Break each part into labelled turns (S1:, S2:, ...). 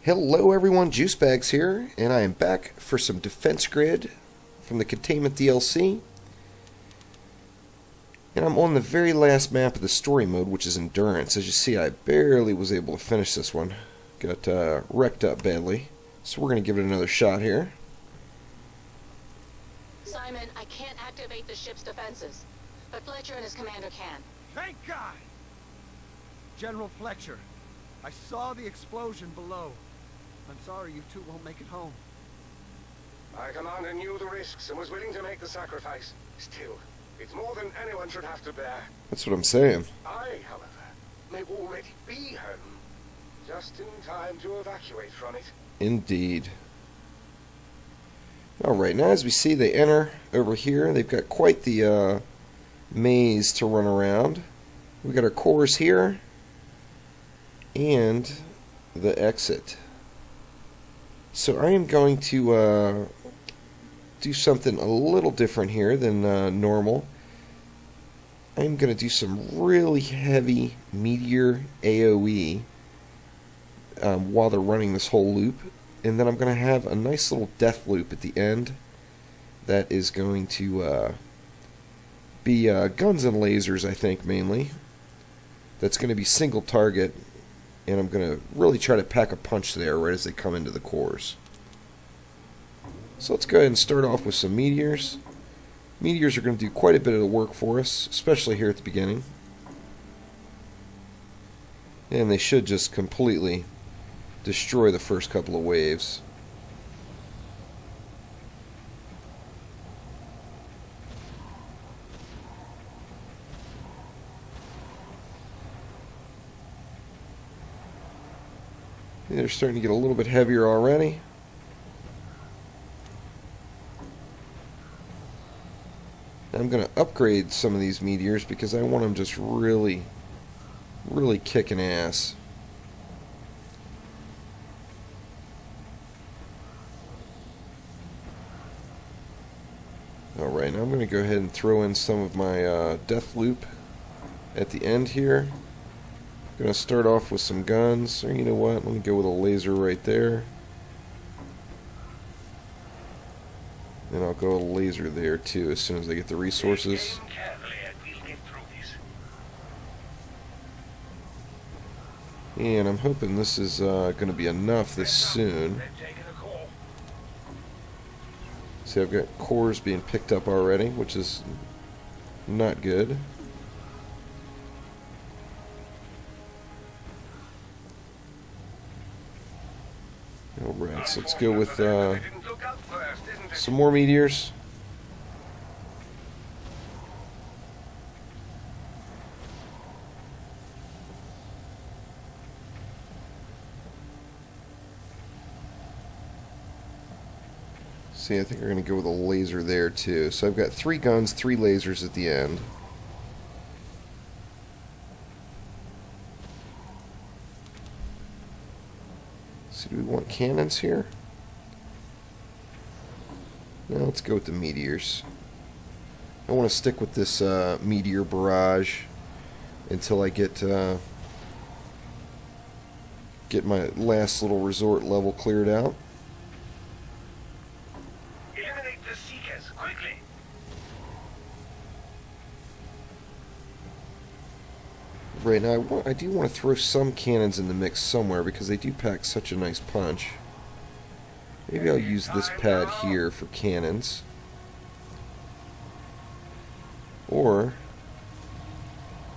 S1: Hello everyone, Juicebags here, and I am back for some Defense Grid from the Containment DLC. And I'm on the very last map of the story mode, which is Endurance. As you see, I barely was able to finish this one. Got wrecked up badly. So we're going to give it another shot here.
S2: Simon, I can't activate the ship's defenses, but Fletcher and his commander can.
S3: Thank God! General Fletcher, I saw the explosion below. I'm sorry you two won't make it home.
S4: My commander knew the risks and was willing to make the sacrifice. Still, it's more than anyone should have to bear.
S1: That's what I'm saying.
S4: I, however, may already be home, just in time to evacuate from it.
S1: Indeed. Alright, now as we see, they enter over here. They've got quite the maze to run around. We've got our cores here, and the exit. So I am going to do something a little different here than normal. I'm going to do some really heavy meteor AoE while they're running this whole loop. And then I'm going to have a nice little death loop at the end that is going to be guns and lasers, I think, mainly. That's going to be single target. And I'm going to really try to pack a punch there right as they come into the cores. So let's go ahead and start off with some meteors. Meteors are going to do quite a bit of the work for us, especially here at the beginning. And they should just completely destroy the first couple of waves. They're starting to get a little bit heavier already. I'm going to upgrade some of these meteors because I want them just really kicking ass. Alright, now I'm going to go ahead and throw in some of my death loop at the end here. Gonna start off with some guns, or you know what, let me go with a laser right there. And I'll go with a laser there too as soon as I get the resources. And I'm hoping this is gonna be enough this soon. See, I've got cores being picked up already, which is not good. Alright, so let's go with some more meteors. See, I think we're going to go with a laser there too. So I've got 3 guns, 3 lasers at the end. So do we want cannons here? Now let's go with the meteors. I want to stick with this meteor barrage until I get my last little resort level cleared out.
S4: Eliminate the seekers quickly.
S1: Right now, I do want to throw some cannons in the mix somewhere because they do pack such a nice punch. Maybe I'll use this pad here for cannons. Or,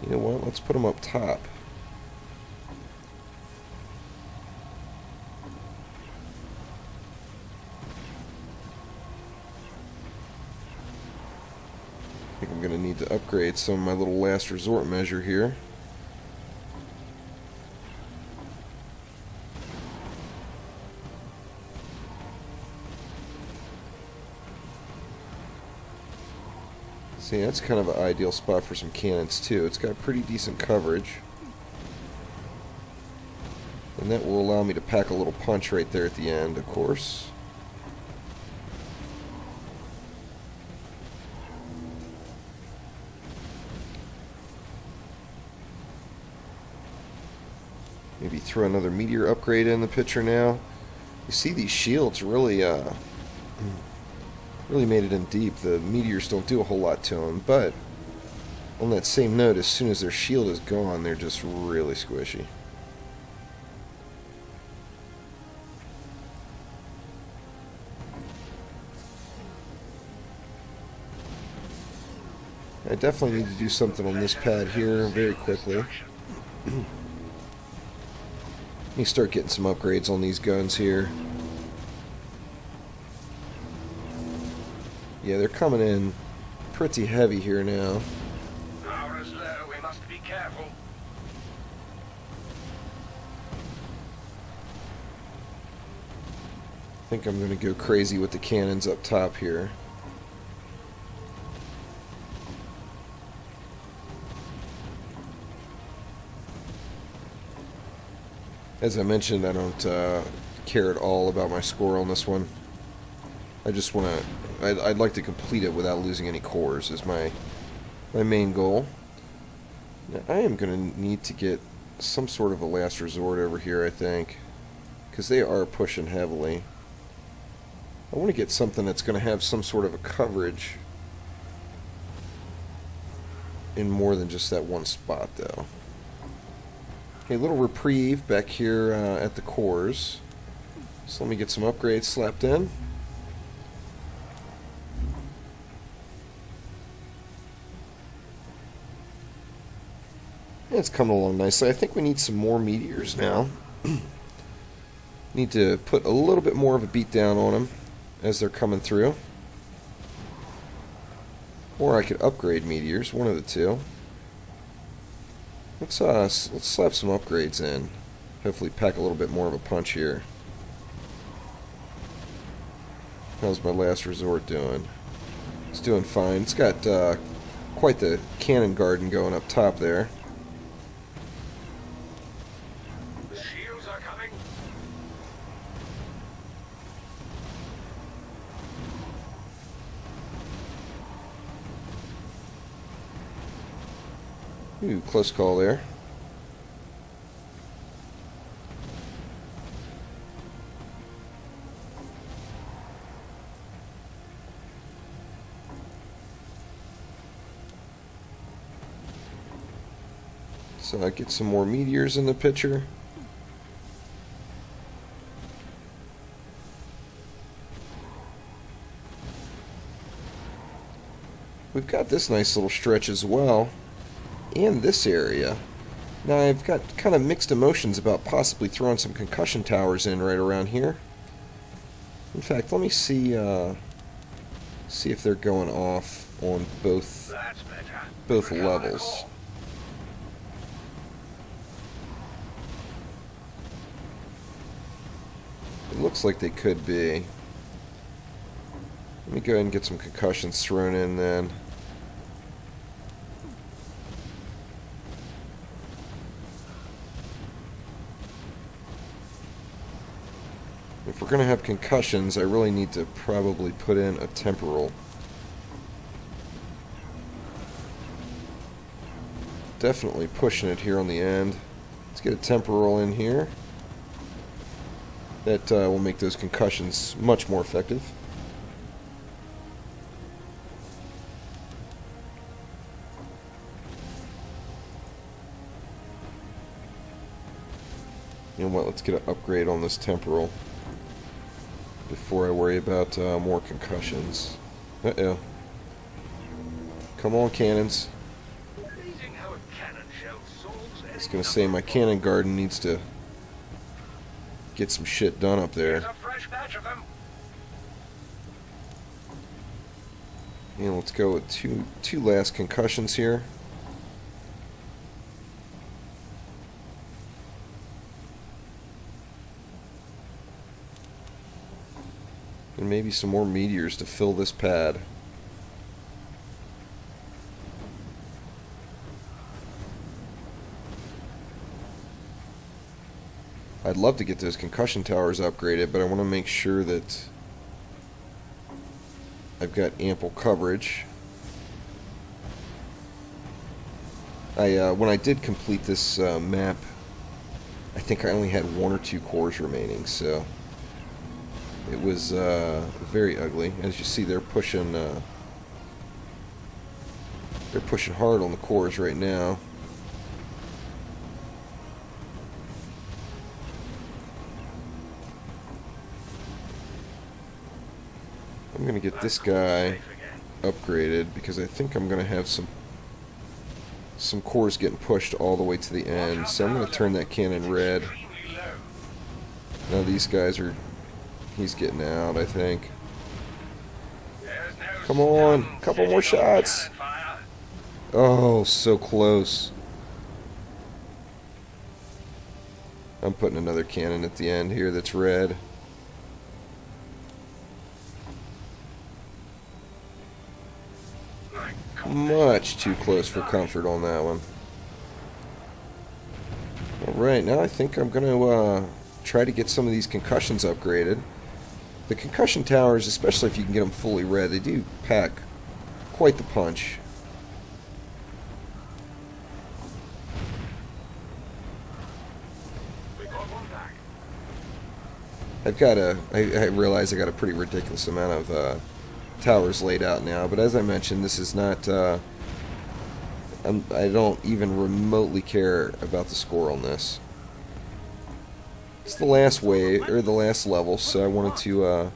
S1: you know what, let's put them up top. I think I'm going to need to upgrade some of my little last resort measure here. See, that's kind of an ideal spot for some cannons too. It's got pretty decent coverage. And that will allow me to pack a little punch right there at the end, of course. Maybe maybe throw another meteor upgrade in the picture now. You see these shields really really made it in deep. The meteors don't do a whole lot to them, but on that same note, as soon as their shield is gone, they're just really squishy. I definitely need to do something on this pad here very quickly. Let me start getting some upgrades on these guns here. Yeah, they're coming in pretty heavy here now.
S4: Power is low, we must be careful.
S1: I think I'm going to go crazy with the cannons up top here. As I mentioned, I don't care at all about my score on this one. I just want to... I'd like to complete it without losing any cores is my main goal. Now, I am going to need to get some sort of a last resort over here, I think. Because they are pushing heavily. I want to get something that's going to have some sort of a coverage in more than just that one spot, though. A little reprieve back here at the cores. So let me get some upgrades slapped in. Yeah, it's coming along nicely. I think we need some more meteors now. Need to put a little bit more of a beat down on them as they're coming through. Or I could upgrade meteors, one of the two. Let's slap some upgrades in. Hopefully pack a little bit more of a punch here. How's my last resort doing? It's doing fine. It's got quite the cannon garden going up top there.
S4: The shields are coming.
S1: Ooh, close call there. So I get some more meteors in the picture. We've got this nice little stretch as well. In this area. Now I've got kind of mixed emotions about possibly throwing some concussion towers in right around here. In fact, let me see if they're going off on both levels. It looks like they could be. Let me go ahead and get some concussions thrown in then. If we're going to have concussions, I really need to probably put in a temporal. Definitely pushing it here on the end. Let's get a temporal in here. That will make those concussions much more effective. You know what, let's get an upgrade on this temporal before I worry about more concussions. Uh-oh. Come on, cannons. I was going to say my cannon garden needs to get some shit done up there. And let's go with two last concussions here. And maybe some more meteors to fill this pad. I'd love to get those concussion towers upgraded, but I want to make sure that I've got ample coverage. When I did complete this map I think I only had 1 or 2 cores remaining, so it was very ugly. As you see, they're pushing hard on the cores right now. I'm gonna get this guy upgraded because I think I'm gonna have some cores getting pushed all the way to the end. So I'm gonna turn that cannon red. Now these guys are, he's getting out, I think. Come on, couple more shots. Oh, so close. I'm putting another cannon at the end here that's red. Much too close for comfort on that one. Alright, now I think I'm going to try to get some of these concussions upgraded. The concussion towers, especially if you can get them fully red, they do pack quite the punch. I realize I got a pretty ridiculous amount of towers laid out now, but as I mentioned, this is not, I don't even remotely care about the score on this. It's the last wave, or the last level, so I wanted to,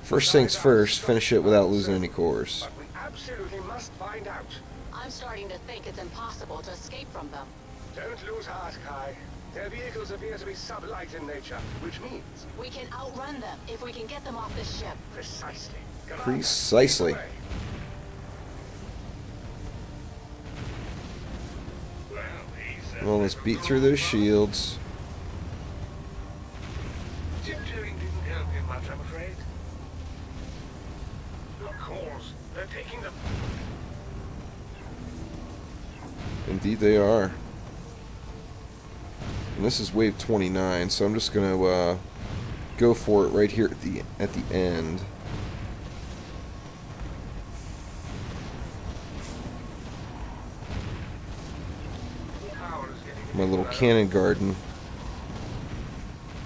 S1: first things first, finish it without losing any cores.
S4: But we absolutely must find out.
S2: I'm starting to think it's impossible to escape from them.
S4: Don't lose heart, Kai. Their vehicles appear to be sublight in nature, which means...
S2: We can outrun them if we can get them off this ship.
S4: Precisely.
S1: Precisely. Well, let's beat through those shields.
S4: Tiptoeing didn't help him much, I'm afraid. Of course, they're taking them.
S1: Indeed they are. And this is wave 29, so I'm just going to go for it right here at the end. My little cannon garden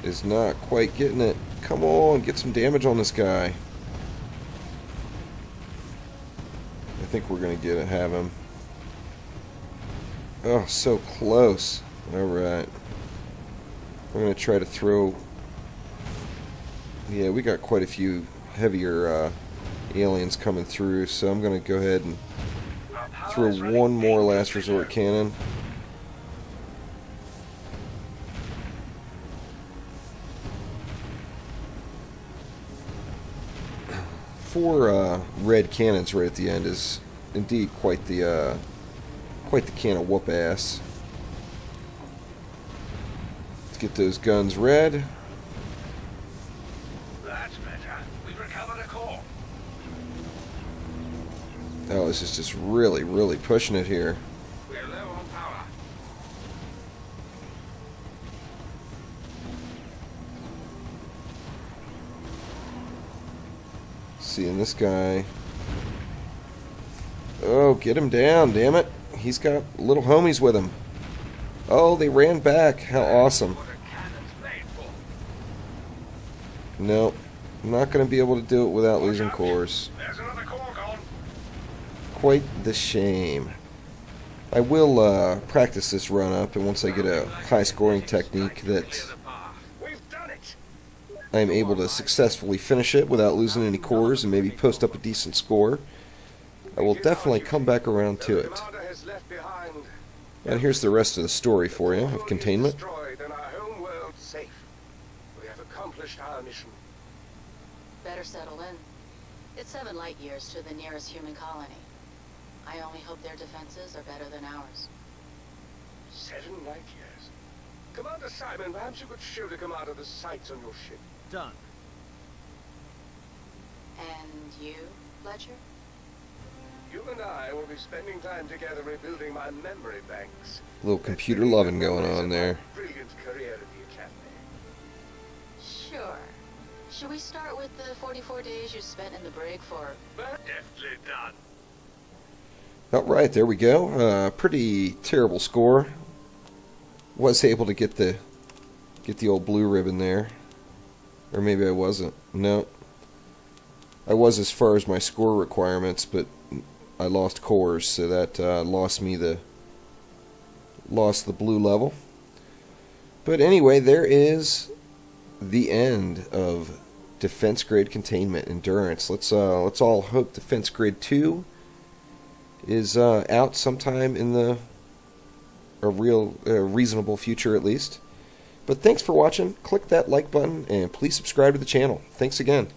S1: is not quite getting it. Come on, get some damage on this guy. I think we're going to have him. Oh, so close. Alright. I'm going to try to throw... Yeah, we got quite a few heavier aliens coming through, so I'm going to go ahead and throw one more last resort cannon. Four red cannons right at the end is indeed quite the can of whoop ass. Let's get those guns red.
S4: That's better. We've recovered a core.
S1: Oh, this is just really, really pushing it here.
S4: We're low on power.
S1: Seeing this guy. Oh, get him down, damn it. He's got little homies with him. Oh, they ran back. How awesome.
S4: What are cannons made for?
S1: Nope. I'm not going to be able to do it without losing cores.
S4: There's another core gone.
S1: Quite the shame. I will practice this run up, and once I get a high scoring technique that
S4: We've done it.
S1: I'm able to successfully finish it without losing any cores and maybe post up a decent score, I will definitely come back around to it.
S4: Commander has left behind.
S1: And here's the rest of the story for you of Containment.
S4: Destroyed and our home world safe. We have accomplished our mission.
S2: Better settle in. It's 7 light years to the nearest human colony. I only hope their defenses are better than ours.
S4: 7 light years. Commander Simon, perhaps you could show the commander the sights on your ship.
S3: Done.
S2: And you, Fletcher?
S4: You and I will be spending time together rebuilding my memory banks.
S1: A little computer loving going on there.
S4: Brilliant career at the academy.
S2: Sure. Should we start with the 44 days you spent in the brig for...
S4: Deftly done.
S1: Alright, there we go. Pretty terrible score. Was able to get the Get the old blue ribbon there. Or maybe I wasn't. No. I was as far as my score requirements, but I lost cores, so that lost the blue level. But anyway, there is the end of Defense Grade Containment Endurance. Let's all hope Defense Grade 2 is out sometime in the reasonable future, at least. But thanks for watching. Click that like button and please subscribe to the channel. Thanks again.